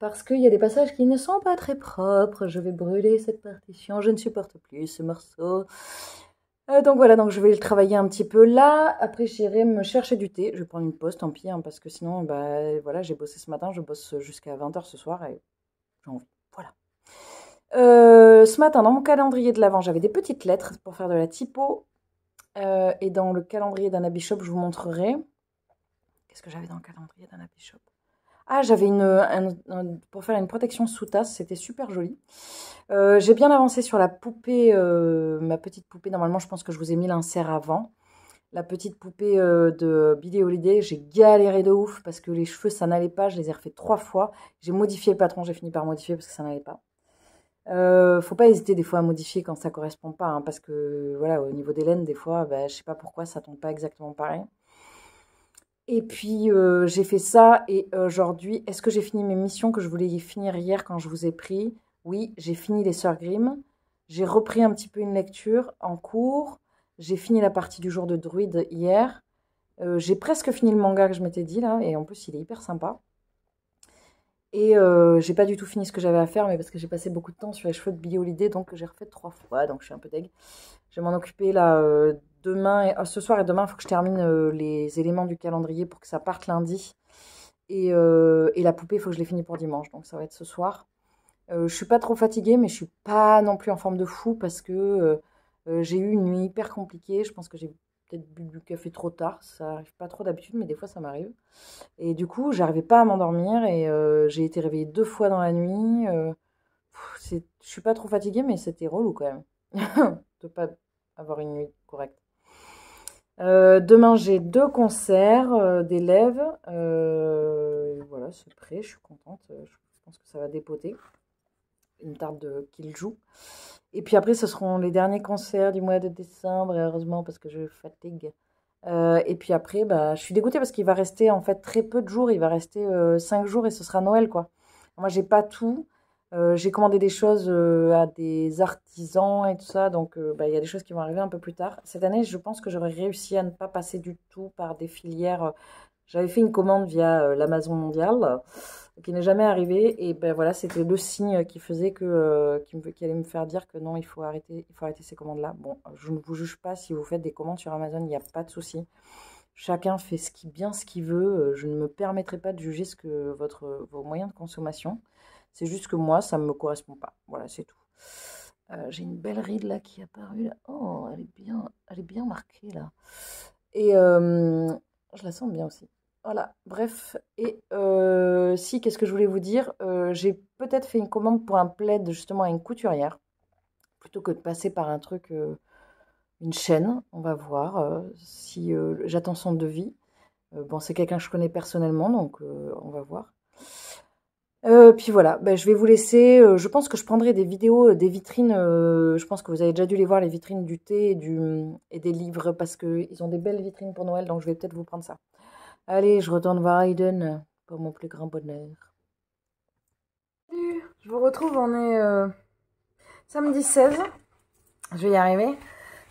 parce qu'il y a des passages qui ne sont pas très propres, je vais brûler cette partition, je ne supporte plus ce morceau. Donc voilà, donc je vais le travailler un petit peu là, après j'irai me chercher du thé, je vais prendre une pause, tant pis, hein, parce que sinon, bah voilà, j'ai bossé ce matin, je bosse jusqu'à 20h ce soir, et j'ai envie, voilà. Ce matin, dans mon calendrier de l'Avent, j'avais des petites lettres pour faire de la typo. Et dans le calendrier d'Anna Bishop, je vous montrerai. Qu'est-ce que j'avais dans le calendrier d'Anna Bishop? Ah, j'avais pour faire une protection sous tasse, c'était super joli. J'ai bien avancé sur la poupée, ma petite poupée. Normalement, je pense que je vous ai mis l'insert avant. La petite poupée de Billie Holiday, j'ai galéré de ouf parce que les cheveux, ça n'allait pas. Je les ai refait 3 fois. J'ai modifié le patron, j'ai fini par modifier parce que ça n'allait pas. Faut pas hésiter des fois à modifier quand ça correspond pas, hein, parce que voilà, au niveau des laines, des fois, bah, je sais pas pourquoi ça tombe pas exactement pareil. Et puis j'ai fait ça, et aujourd'hui, est-ce que j'ai fini mes missions que je voulais finir hier quand je vous ai pris? Oui, j'ai fini les Sœurs Grimm. J'ai repris un petit peu une lecture en cours. J'ai fini la partie du jour de druide hier. J'ai presque fini le manga que je m'étais dit là, et en plus il est hyper sympa. Et j'ai pas du tout fini ce que j'avais à faire, mais parce que j'ai passé beaucoup de temps sur les cheveux de Billie Holiday, donc j'ai refait 3 fois, donc je suis un peu deg. Je vais m'en occuper là demain, ce soir et demain, il faut que je termine les éléments du calendrier pour que ça parte lundi. Et la poupée, il faut que je l'ai fini pour dimanche, donc ça va être ce soir. Je suis pas trop fatiguée, mais je suis pas non plus en forme de fou parce que j'ai eu une nuit hyper compliquée. Je pense que j'ai peut-être bu du café trop tard, ça arrive pas trop d'habitude, mais des fois ça m'arrive. Et du coup, j'arrivais pas à m'endormir, et j'ai été réveillée 2 fois dans la nuit. Je suis pas trop fatiguée, mais c'était relou quand même de pas avoir une nuit correcte. Demain, j'ai 2 concerts d'élèves. Voilà, c'est prêt, je suis contente. Je pense que ça va dépoter. Une tarde qu'ils jouent. Et puis après, ce seront les derniers concerts du mois de décembre, et heureusement, parce que je fatigue. Et puis après, bah, je suis dégoûtée parce qu'il va rester en fait très peu de jours. Il va rester 5 jours et ce sera Noël, quoi. Moi, j'ai pas tout. J'ai commandé des choses à des artisans et tout ça. Donc, bah, il y a des choses qui vont arriver un peu plus tard. Cette année, je pense que j'aurais réussi à ne pas passer du tout par des filières. J'avais fait une commande via l'Amazon mondial qui n'est jamais arrivée. Et ben voilà, c'était le signe qui faisait qui allait me faire dire que non, il faut arrêter ces commandes-là. Bon, je ne vous juge pas si vous faites des commandes sur Amazon, il n'y a pas de souci. Chacun fait bien ce qu'il veut. Je ne me permettrai pas de juger vos moyens de consommation. C'est juste que moi, ça ne me correspond pas. Voilà, c'est tout. J'ai une belle ride là qui est apparue. Là. Oh, elle est bien marquée là. Et je la sens bien aussi. Voilà, bref. Et si, qu'est-ce que je voulais vous dire? J'ai peut-être fait une commande pour un plaid justement à une couturière, plutôt que de passer par un truc, une chaîne. On va voir si j'attends son devis. Bon, c'est quelqu'un que je connais personnellement, donc on va voir. Puis voilà, ben, je vais vous laisser. Je pense que je prendrai des vidéos, des vitrines. Je pense que vous avez déjà dû les voir, les vitrines du thé et des livres, parce qu'ils ont des belles vitrines pour Noël, donc je vais peut-être vous prendre ça. Allez, je retourne voir Hayden pour mon plus grand bonheur. Salut, je vous retrouve, on est samedi 16. Je vais y arriver.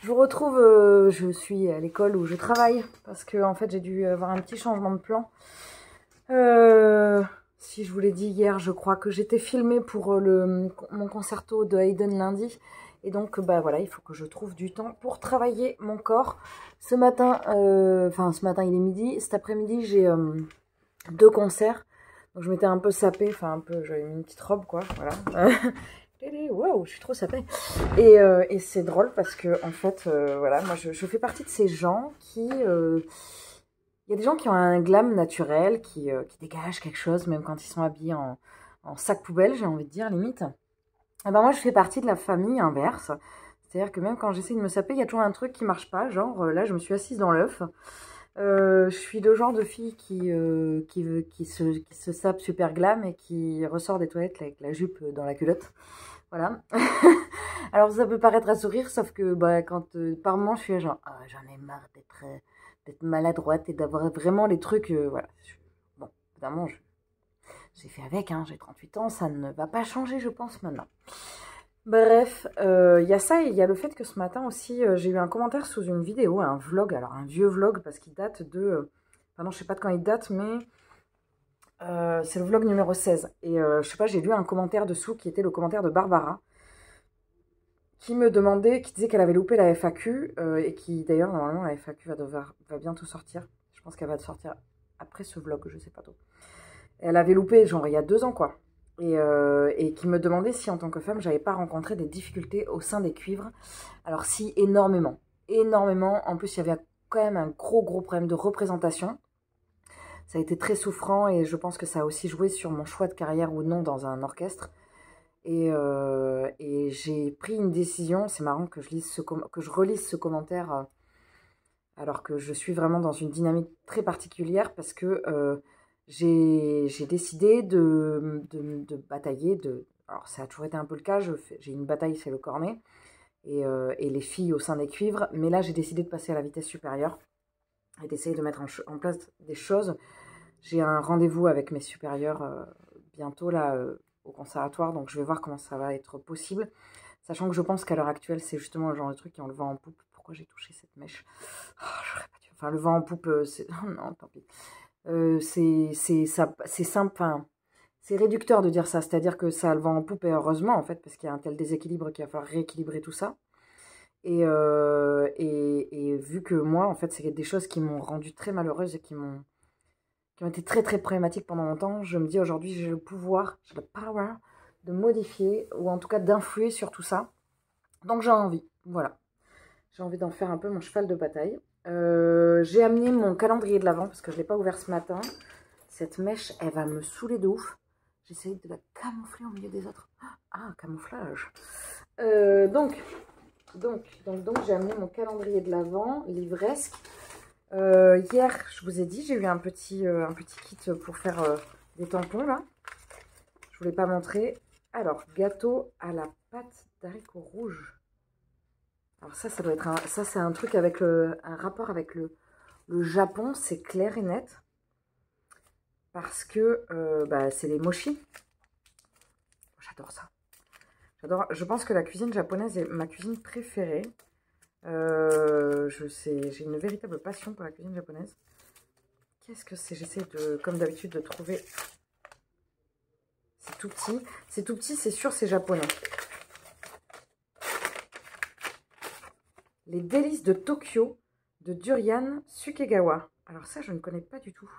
Je vous retrouve, je suis à l'école où je travaille, parce que en fait j'ai dû avoir un petit changement de plan. Si je vous l'ai dit hier, je crois que j'étais filmée pour mon concerto de Hayden lundi. Et donc, bah voilà, il faut que je trouve du temps pour travailler mon corps. Ce matin, ce matin il est midi. Cet après-midi, j'ai 2 concerts. Donc je m'étais un peu sapée, j'avais mis une petite robe, quoi, voilà. Waouh, je suis trop sapée. Et c'est drôle parce que, en fait, voilà, moi je fais partie de ces gens qui... Il y a des gens qui ont un glam naturel, qui dégagent quelque chose, même quand ils sont habillés en sac poubelle, j'ai envie de dire, limite. Et ben moi, je fais partie de la famille inverse. C'est-à-dire que même quand j'essaie de me saper, il y a toujours un truc qui marche pas. Genre, là, je me suis assise dans l'œuf. Je suis le genre de fille qui se sape super glam et qui ressort des toilettes avec la jupe dans la culotte. Voilà. Alors, ça peut paraître à sourire, sauf que bah, quand par moment, je suis genre, ah, j'en ai marre d'être maladroite et d'avoir vraiment les trucs, voilà. Bon, évidemment, j'ai fait avec, hein, j'ai 38 ans, ça ne va pas changer, je pense, maintenant. Bref, il y a ça et il y a le fait que ce matin aussi, j'ai eu un commentaire sous une vidéo, un vlog, alors un vieux vlog parce qu'il date de... Pardon, je sais pas de quand il date, mais c'est le vlog numéro 16. Et je sais pas, j'ai lu un commentaire dessous qui était le commentaire de Barbara, qui me demandait, qui disait qu'elle avait loupé la FAQ, et qui d'ailleurs, normalement, la FAQ va bientôt sortir. Je pense qu'elle va sortir après ce vlog, je sais pas trop. Elle avait loupé, genre, il y a 2 ans, quoi. Et qui me demandait si, en tant que femme, j'avais pas rencontré des difficultés au sein des cuivres. Alors, si, énormément. Énormément. En plus, il y avait quand même un gros problème de représentation. Ça a été très souffrant et je pense que ça a aussi joué sur mon choix de carrière ou non dans un orchestre. Et j'ai pris une décision. C'est marrant que je relise ce commentaire alors que je suis vraiment dans une dynamique très particulière parce que j'ai décidé de batailler. Alors, ça a toujours été un peu le cas. J'ai une bataille, c'est le cornet. Et les filles au sein des cuivres. Mais là, j'ai décidé de passer à la vitesse supérieure et d'essayer de mettre en place des choses. J'ai un rendez-vous avec mes supérieurs bientôt, là, au conservatoire. Donc, je vais voir comment ça va être possible. Sachant que je pense qu'à l'heure actuelle, c'est justement le genre de truc qui ont le vent en poupe. Pourquoi j'ai touché cette mèche? J'aurais pas dû. Enfin, le vent en poupe, c'est... Oh non, tant pis. C'est simple, enfin, c'est réducteur de dire ça, c'est-à-dire que ça a le vent en poupe et heureusement en fait, parce qu'il y a un tel déséquilibre qu'il va falloir rééquilibrer tout ça. Et vu que moi, en fait, c'est des choses qui m'ont rendue très malheureuse et qui ont été très problématiques pendant longtemps, je me dis aujourd'hui j'ai le pouvoir, j'ai le power de modifier ou en tout cas d'influer sur tout ça. Donc j'ai envie, voilà. J'ai envie d'en faire un peu mon cheval de bataille. J'ai amené mon calendrier de l'Avent parce que je ne l'ai pas ouvert ce matin. Cette mèche, elle va me saouler de ouf. J'essaye de la camoufler au milieu des autres. Ah, camouflage. Donc j'ai amené mon calendrier de l'Avent, livresque. Hier, je vous ai dit, j'ai eu un petit kit pour faire des tampons, là. Je ne voulais pas montrer. Alors, gâteau à la pâte d'haricots rouges. Alors ça doit être ça c'est un truc avec un rapport avec le Japon, c'est clair et net. Parce que c'est les mochi. J'adore ça. Je pense que la cuisine japonaise est ma cuisine préférée. J'ai une véritable passion pour la cuisine japonaise. Qu'est-ce que c'est? J'essaie comme d'habitude, de trouver. C'est tout petit. C'est tout petit, c'est sûr, c'est japonais. Les délices de Tokyo de Durian Sukegawa. Alors ça, je ne connais pas du tout.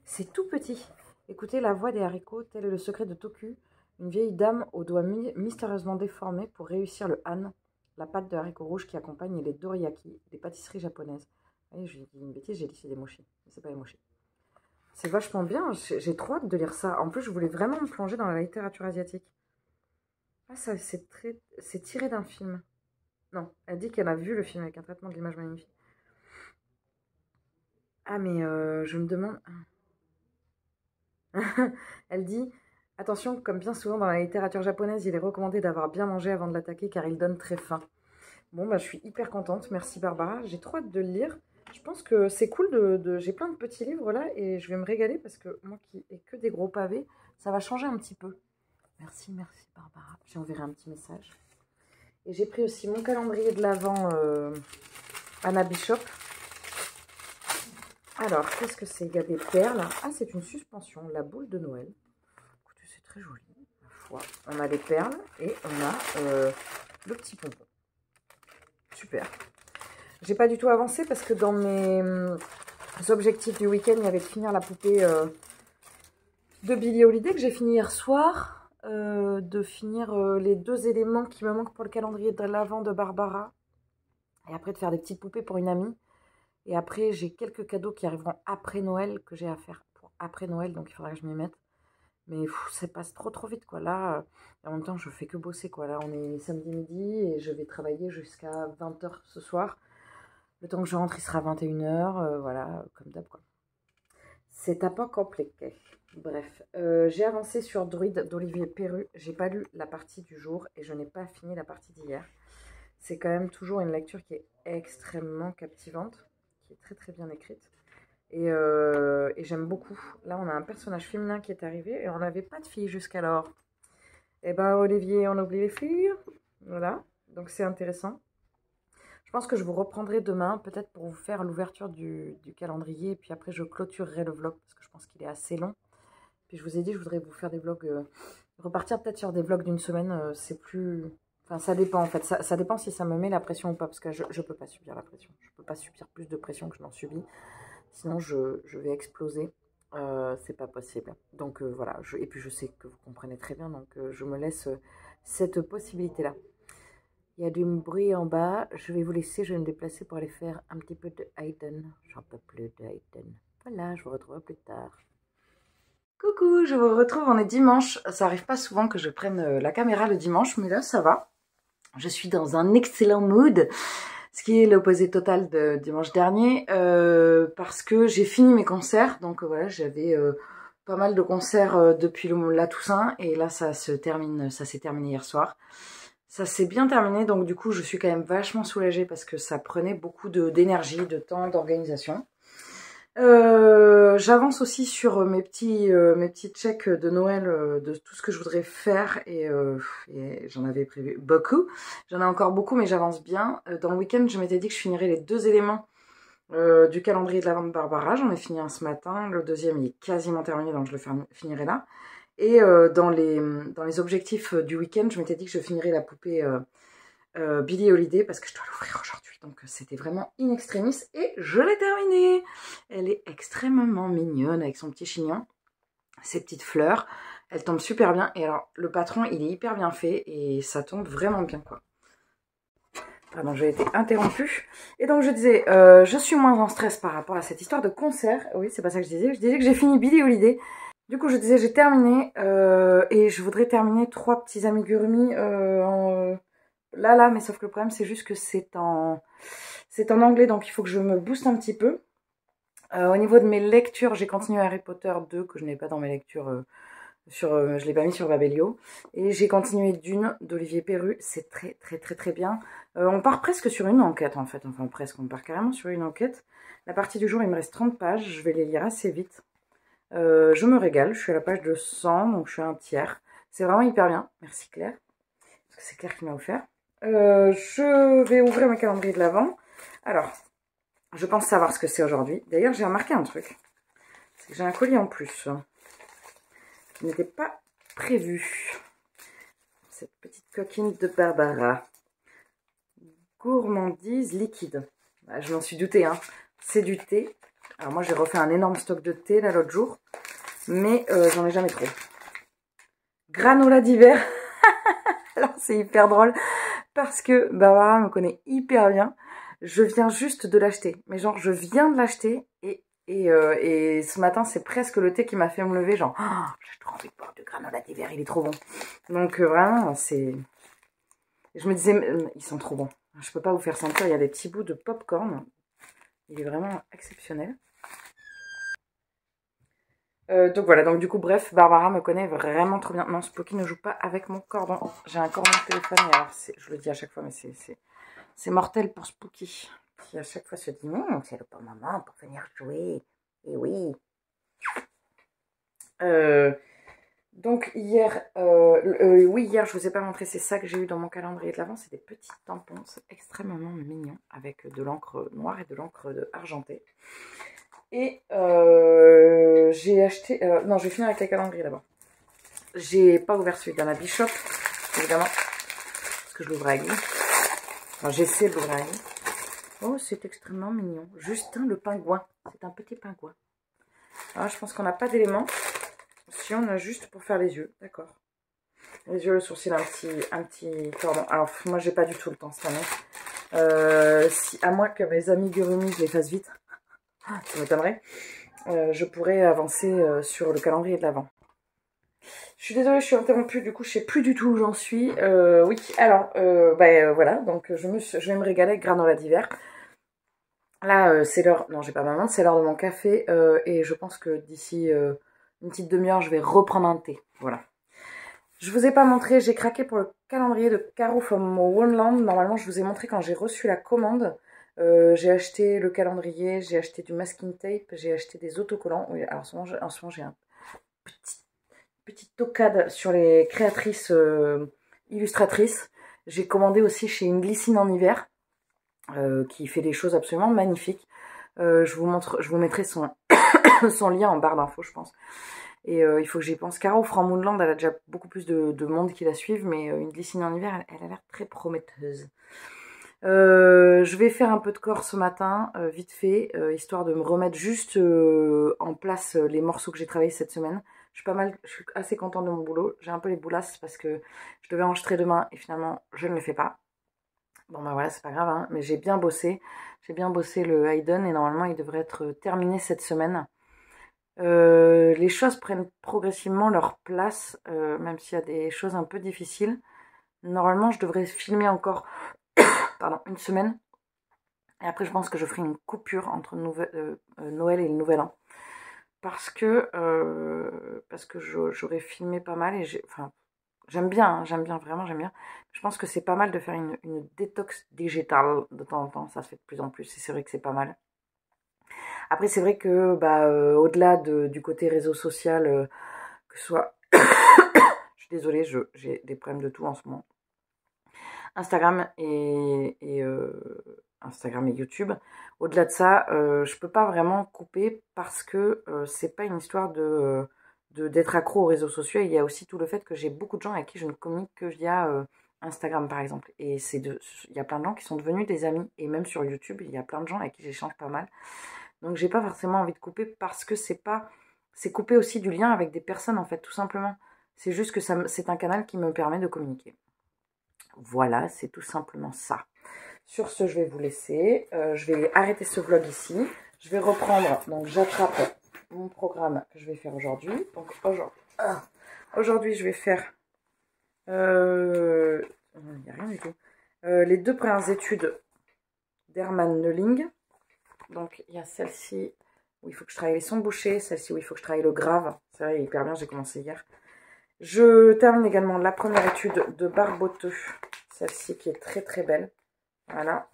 C'est tout petit. Écoutez la voix des haricots, tel est le secret de Toku. Une vieille dame aux doigts mystérieusement déformés pour réussir le han, la pâte de haricots rouges qui accompagne les doriyaki, des pâtisseries japonaises. Vous voyez, j'ai dit une bêtise, j'ai dit c'est des mochi. Mais c'est pas des mochi. C'est vachement bien, j'ai trop hâte de lire ça. En plus, je voulais vraiment me plonger dans la littérature asiatique. Ah, ça, c'est tiré d'un film. Non, elle dit qu'elle a vu le film avec un traitement de l'image magnifique. Ah, mais je me demande... Elle dit, attention, comme bien souvent dans la littérature japonaise, il est recommandé d'avoir bien mangé avant de l'attaquer car il donne très faim. Bon, bah, je suis hyper contente. Merci Barbara. J'ai trop hâte de le lire. Je pense que c'est cool j'ai plein de petits livres là et je vais me régaler parce que moi qui ai que des gros pavés, ça va changer un petit peu. Merci Barbara. J'enverrai un petit message. Et j'ai pris aussi mon calendrier de l'Avent Anna Bishop. Alors, qu'est-ce que c'est? Il y a des perles. Ah, c'est une suspension, la boule de Noël. Écoutez, c'est très joli, ma foi. On a les perles et on a le petit pompon. Super. J'ai pas du tout avancé parce que dans mes objectifs du week-end, il y avait de finir la poupée de Billie Holiday que j'ai fini hier soir. De finir les 2 éléments qui me manquent pour le calendrier de l'Avent de Barbara. Et après de faire des petites poupées pour une amie. Et après, j'ai quelques cadeaux qui arriveront après Noël que j'ai à faire pour après Noël. Donc, il faudra que je m'y mette. Mais ça passe trop vite, quoi. Là, en même temps, je fais que bosser, quoi. Là, on est samedi midi et je vais travailler jusqu'à 20 h ce soir. Le temps que je rentre, il sera 21 h. Voilà, comme d'hab, quoi. C'est un peu compliqué. Bref, j'ai avancé sur Druide d'Olivier Perru. J'ai pas lu la partie du jour et je n'ai pas fini la partie d'hier. C'est quand même toujours une lecture qui est extrêmement captivante, qui est très très bien écrite. Et j'aime beaucoup. Là, on a un personnage féminin qui est arrivé et on n'avait pas de filles jusqu'alors. Et ben Olivier, on oublie les filles. Voilà, donc c'est intéressant. Je pense que je vous reprendrai demain, peut-être pour vous faire l'ouverture du calendrier. Et puis après, je clôturerai le vlog parce que je pense qu'il est assez long. Puis je vous ai dit, je voudrais vous faire des vlogs, repartir peut-être sur des vlogs d'une semaine. C'est plus... Enfin, ça dépend en fait. Ça dépend si ça me met la pression ou pas. Parce que je ne peux pas subir la pression. Je ne peux pas subir plus de pression que je n'en subis. Sinon, je vais exploser. C'est pas possible. Donc voilà. Et puis je sais que vous comprenez très bien. Donc je me laisse cette possibilité-là. Il y a du bruit en bas. Je vais vous laisser. Je vais me déplacer pour aller faire un petit peu de Hayden. J'en peux plus de Hayden. Voilà, je vous retrouve plus tard. Coucou, je vous retrouve. On est dimanche. Ça arrive pas souvent que je prenne la caméra le dimanche, mais là ça va. Je suis dans un excellent mood. Ce qui est l'opposé total de dimanche dernier, parce que j'ai fini mes concerts. Donc voilà, j'avais pas mal de concerts depuis la Toussaint. Et là, ça s'est terminé hier soir. Ça s'est bien terminé, donc du coup, je suis quand même vachement soulagée parce que ça prenait beaucoup d'énergie, de temps, d'organisation. J'avance aussi sur mes petits checks de Noël, de tout ce que je voudrais faire et j'en avais prévu beaucoup. J'en ai encore beaucoup, mais j'avance bien. Dans le week-end, je m'étais dit que je finirais les 2 éléments du calendrier de l'Avent de Barbara. J'en ai fini un ce matin. Le deuxième, il est quasiment terminé, donc je le finirai là. Et dans les objectifs du week-end, je m'étais dit que je finirais la poupée Billie Holiday parce que je dois l'ouvrir aujourd'hui. Donc c'était vraiment in extremis et je l'ai terminée. Elle est extrêmement mignonne avec son petit chignon, ses petites fleurs. Elle tombe super bien. Et alors le patron, il est hyper bien fait et ça tombe vraiment bien quoi. Pardon, j'ai été interrompue. Et donc je disais, je suis moins en stress par rapport à cette histoire de concert. Oui, c'est pas ça que je disais. Je disais que j'ai fini Billie Holiday. Du coup, je disais, j'ai terminé et je voudrais terminer 3 petits amigurumi là, mais sauf que le problème, c'est juste que c'est en anglais, donc il faut que je me booste un petit peu. Au niveau de mes lectures, j'ai continué Harry Potter 2, que je n'ai pas dans mes lectures, je l'ai pas mis sur Babelio. Et j'ai continué Dune, d'Olivier Perru, c'est très, très, très, très bien. On part presque sur une enquête, en fait, enfin presque, on part carrément sur une enquête. La partie du jour, il me reste 30 pages, je vais les lire assez vite. Je me régale, je suis à la page de 100, donc je suis à un tiers. C'est vraiment hyper bien, merci Claire, parce que c'est Claire qui m'a offert. Je vais ouvrir mon calendrier de l'Avent. Alors, je pense savoir ce que c'est aujourd'hui. D'ailleurs, j'ai remarqué un truc. C'est que j'ai un colis en plus. Qui n'était pas prévu. Cette petite coquine de Barbara. Gourmandise liquide. Bah, je m'en suis doutée, hein. C'est du thé. Alors moi, j'ai refait un énorme stock de thé là l'autre jour. Mais j'en ai jamais trop. Granola d'hiver. Alors, c'est hyper drôle. Parce que Barbara me connaît hyper bien. Je viens juste de l'acheter. Mais genre, je viens de l'acheter. Et ce matin, c'est presque le thé qui m'a fait me lever. Genre, oh, j'ai trop envie de boire du granola d'hiver. Il est trop bon. Donc, vraiment, c'est... Je me disais, ils sont trop bons. Je peux pas vous faire sentir. Il y a des petits bouts de popcorn. Il est vraiment exceptionnel. Donc voilà, donc du coup, bref, Barbara me connaît vraiment trop bien. Non, Spooky ne joue pas avec mon cordon. J'ai un cordon de téléphone, et alors je le dis à chaque fois, mais c'est mortel pour Spooky. Qui à chaque fois se dit, non, c'est le bon moment pour venir jouer. Et oui. Donc hier, oui, hier, je vous ai pas montré, c'est ça que j'ai eu dans mon calendrier de l'Avent. C'est des petits tampons, c'est extrêmement mignon, avec de l'encre noire et de l'encre argentée. Et j'ai acheté... non, je vais finir avec les calendriers d'abord. J'ai pas ouvert celui de la Bishop, évidemment, parce que je l'ouvre à Guy. Enfin, j'essaie de l'ouvrir à Guy. Oh, c'est extrêmement mignon. Justin le pingouin. C'est un petit pingouin. Alors, je pense qu'on n'a pas d'éléments. Si, on a juste pour faire les yeux. D'accord. Les yeux, le sourcil, un petit cordon. Alors, moi, j'ai pas du tout le temps cette année. À moins que mes amis Gurumi les fassent vite. Ça m'étonnerait. Je pourrais avancer sur le calendrier de l'Avent. Je suis désolée, je suis interrompue, du coup je sais plus du tout où j'en suis. Oui, alors, voilà, donc je vais me régaler avec granola d'hiver. Là, c'est l'heure, non j'ai pas ma main, c'est l'heure de mon café et je pense que d'ici une petite demi-heure, je vais reprendre un thé. Voilà. Je vous ai pas montré, j'ai craqué pour le calendrier de Caro from Wonderland. Normalement, je vous ai montré quand j'ai reçu la commande. J'ai acheté le calendrier, j'ai acheté du masking tape, j'ai acheté des autocollants. Oui, alors en ce moment j'ai un petite tocade sur les créatrices illustratrices. J'ai commandé aussi chez une glycine en hiver qui fait des choses absolument magnifiques. Je vous mettrai son, son lien en barre d'infos, je pense. Et il faut que j'y pense. Caro Moonland, elle a déjà beaucoup plus de monde qui la suivent, mais une glycine en hiver, elle a l'air très prometteuse. Je vais faire un peu de corps ce matin, vite fait, histoire de me remettre juste en place les morceaux que j'ai travaillés cette semaine. Je suis assez contente de mon boulot. J'ai un peu les boulasses parce que je devais enregistrer demain et finalement je ne le fais pas. Bon bah voilà, c'est pas grave, hein, mais j'ai bien bossé. J'ai bien bossé le Haydn et normalement il devrait être terminé cette semaine. Les choses prennent progressivement leur place, même s'il y a des choses un peu difficiles. Normalement, je devrais filmer encore pardon, une semaine. Et après, je pense que je ferai une coupure entre Noël et le Nouvel An. Parce que j'aurais filmé pas mal et enfin, j'aime bien, vraiment j'aime bien. Je pense que c'est pas mal de faire une détox digitale de temps en temps. Ça se fait de plus en plus et c'est vrai que c'est pas mal. Après, c'est vrai que au-delà du côté réseau social, que ce soit... je suis désolée, j'ai des problèmes de tout en ce moment. Instagram et YouTube. Au-delà de ça, je peux pas vraiment couper parce que c'est pas une histoire d'être accro aux réseaux sociaux. Il y a aussi tout le fait que j'ai beaucoup de gens avec qui je ne communique que via Instagram par exemple. Et il y a plein de gens qui sont devenus des amis. Et même sur YouTube, il y a plein de gens avec qui j'échange pas mal. Donc j'ai pas forcément envie de couper parce que c'est couper aussi du lien avec des personnes en fait, tout simplement. C'est juste que c'est un canal qui me permet de communiquer. Voilà, c'est tout simplement ça. Sur ce, je vais vous laisser. Je vais arrêter ce vlog ici. Je vais reprendre, donc j'attrape mon programme que je vais faire aujourd'hui. Donc aujourd'hui, je vais faire... il n'y a rien du tout. Les 2 premières études d'Hermann Neuling. Donc il y a celle-ci où il faut que je travaille les sons bouchés, celle-ci où il faut que je travaille le grave. Ça va, hyper bien, j'ai commencé hier. Je termine également la première étude de Barboteux, celle-ci qui est très très belle. Voilà.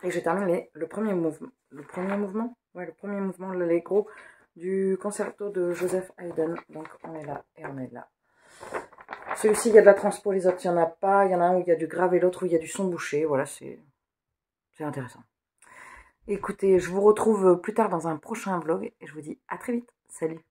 Et je termine le premier mouvement. Le premier mouvement, l'allegro du concerto de Joseph Haydn. Donc on est là et on est là. Celui-ci, il y a de la transpo, les autres, il n'y en a pas. Il y en a un où il y a du grave et l'autre où il y a du son bouché. Voilà, c'est intéressant. Écoutez, je vous retrouve plus tard dans un prochain vlog et je vous dis à très vite. Salut!